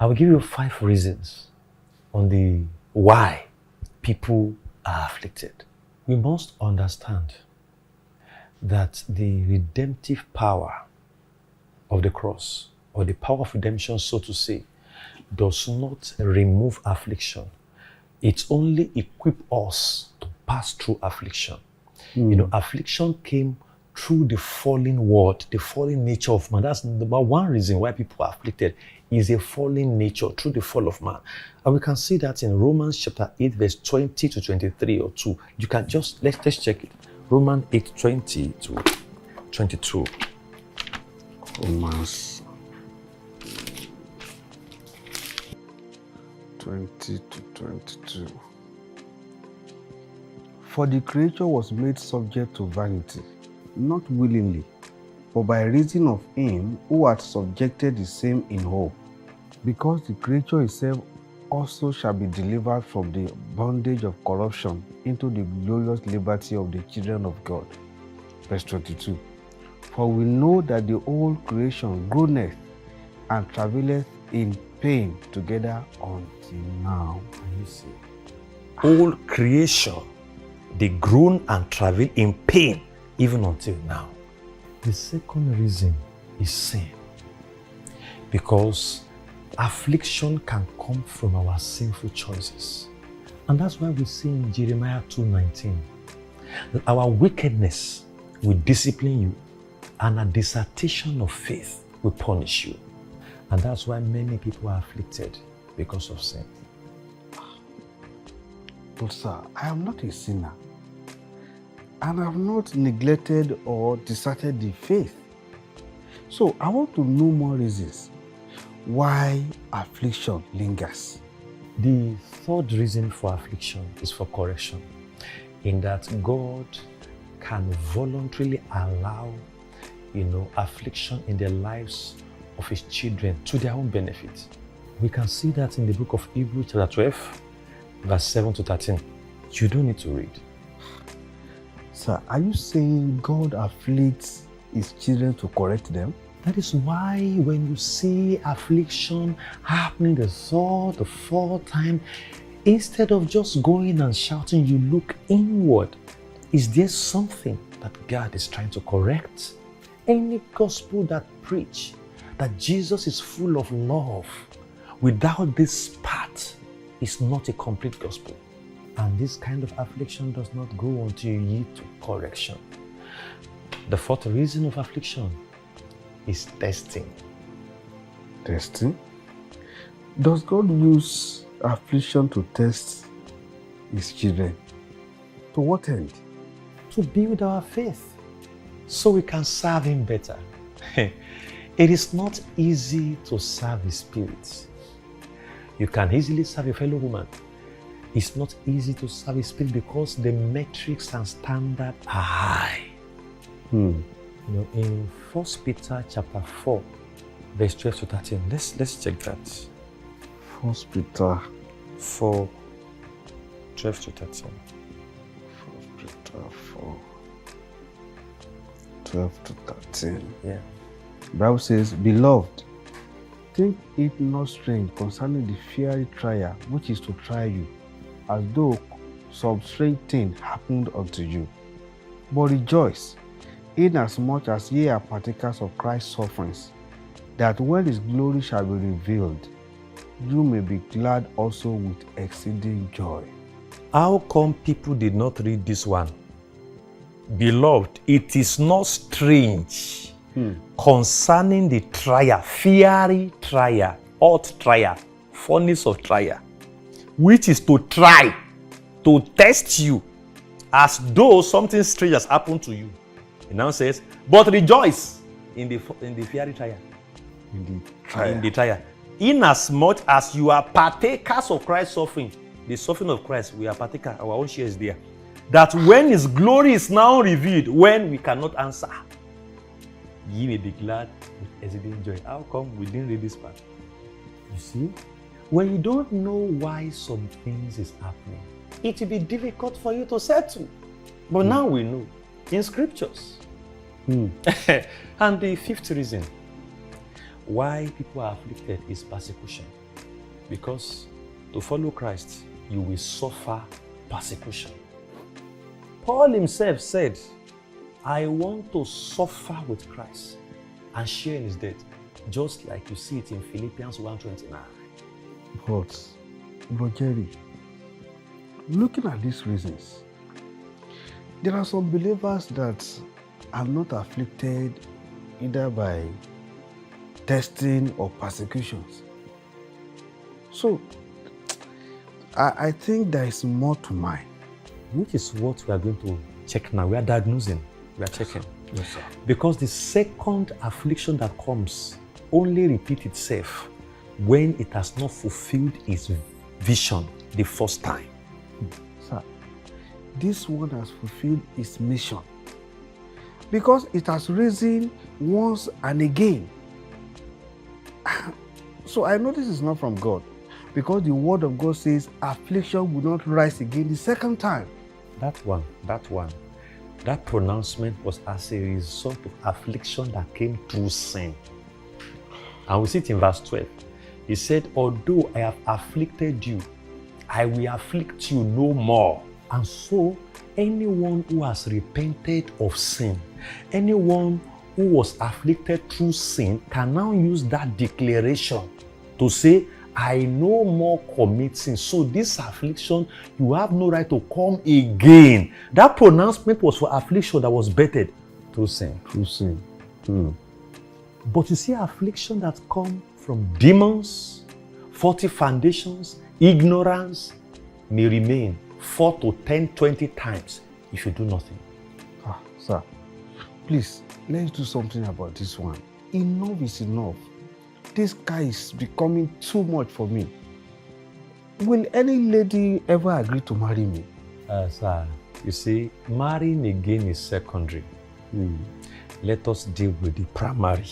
will give you 5 reasons on the why people are afflicted. We must understand that the redemptive power of the cross, or the power of redemption, so to say, does not remove affliction. It only equips us to pass through affliction. Affliction came through the fallen world, the fallen nature of man. That's number one reason why people are afflicted, is a fallen nature through the fall of man. And we can see that in Romans chapter 8, verse 20 to 23 or 2. You can just, let's check it. Romans 8, 20 to 22. Romans 20 to 22. For the creature was made subject to vanity, not willingly, but by reason of him who had subjected the same in hope, because the creature itself also shall be delivered from the bondage of corruption into the glorious liberty of the children of God. Verse 22. For we know that the whole creation groaneth and travaileth in pain together until now. And you see, all creation, they groan and travail in pain even until now. The second reason is sin. Because affliction can come from our sinful choices. And that's why we see in Jeremiah 2:19 that our wickedness will discipline you, and a dissertation of faith will punish you. And that's why many people are afflicted because of sin. But sir, I am not a sinner, and I have not neglected or deserted the faith. So I want to know more reasons why affliction lingers. The third reason for affliction is for correction, in that God can voluntarily allow, affliction in the lives of his children to their own benefit. We can see that in the book of Hebrews chapter 12, verse 7 to 13. You don't need to read. Sir, are you saying God afflicts his children to correct them? That is why when you see affliction happening the third, the fourth time, instead of just going and shouting, you look inward. Is there something that God is trying to correct? Any gospel that preach that Jesus is full of love, without this part, is not a complete gospel. And this kind of affliction does not go until you yield to correction. The fourth reason of affliction is testing. Testing? Does God use affliction to test his children? To what end? To build our faith, so we can serve him better. It is not easy to serve his spirit. You can easily serve your fellow woman. It's not easy to serve his spirit because the metrics and standard are high. In 1 Peter chapter 4, verse 12 to 13. Let's check that. 1 Peter 4, 12 to 13. 1 Peter 4, 12 to 13. Yeah. The Bible says, Beloved, think it not strange concerning the fiery trial which is to try you, as though some strange thing happened unto you. But rejoice, inasmuch as ye are partakers of Christ's sufferings, that when his glory shall be revealed, you may be glad also with exceeding joy. How come people did not read this one? Beloved, it is not strange concerning the trial, fiery trial, hot trial, furnace of trial, which is to try, to test you, as though something strange has happened to you. It now says, but rejoice in the fiery trial. In the trial. Inasmuch as you are partakers of Christ's suffering, the suffering of Christ, we are partakers, our own share is there. That when his glory is now revealed, when we cannot answer, ye may be glad with exceeding joy. How come we didn't read this part? You see, when you don't know why some things is happening, it will be difficult for you to settle. But now we know in scriptures. And the fifth reason why people are afflicted is persecution. Because to follow Christ, you will suffer persecution. Paul himself said, I want to suffer with Christ and share in his death, just like you see it in Philippians 1:29. But Jerry, looking at these reasons, there are some believers that are not afflicted either by testing or persecutions. So, I think there is more to mine. Which is what we are going to check now. We are diagnosing. We are checking. Yes, sir. Because the second affliction that comes only repeats itself when it has not fulfilled its vision the first time. Sir, this one has fulfilled its mission because it has risen once and again. So I know this is not from God, because the word of God says affliction will not rise again the second time. That pronouncement was as a result of affliction that came through sin. And we see it in verse 12. He said, although I have afflicted you, I will afflict you no more. And so, anyone who has repented of sin, anyone who was afflicted through sin, can now use that declaration to say, I no more commit sin. So this affliction, you have no right to come again. That pronouncement was for affliction that was bettered through sin. But you see affliction that come from demons, faulty foundations, ignorance, may remain 4 to 10, 20 times if you do nothing. Sir, please, let's do something about this one. Enough is enough. This guy is becoming too much for me. Will any lady ever agree to marry me? Sir, you see, marrying again is secondary. Let us deal with the primary.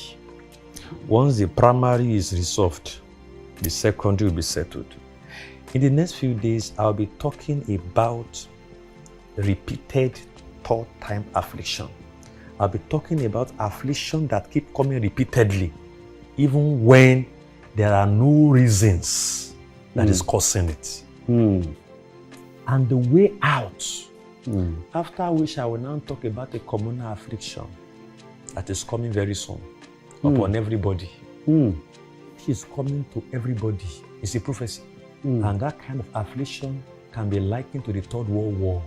Once the primary is resolved, the secondary will be settled. In the next few days, I'll be talking about repeated third-time affliction. I'll be talking about affliction that keep coming repeatedly, even when there are no reasons that is causing it. And the way out. After which I will now talk about a communal affliction that is coming very soon upon everybody. It is coming to everybody. It's a prophecy. And that kind of affliction can be likened to the Third World War.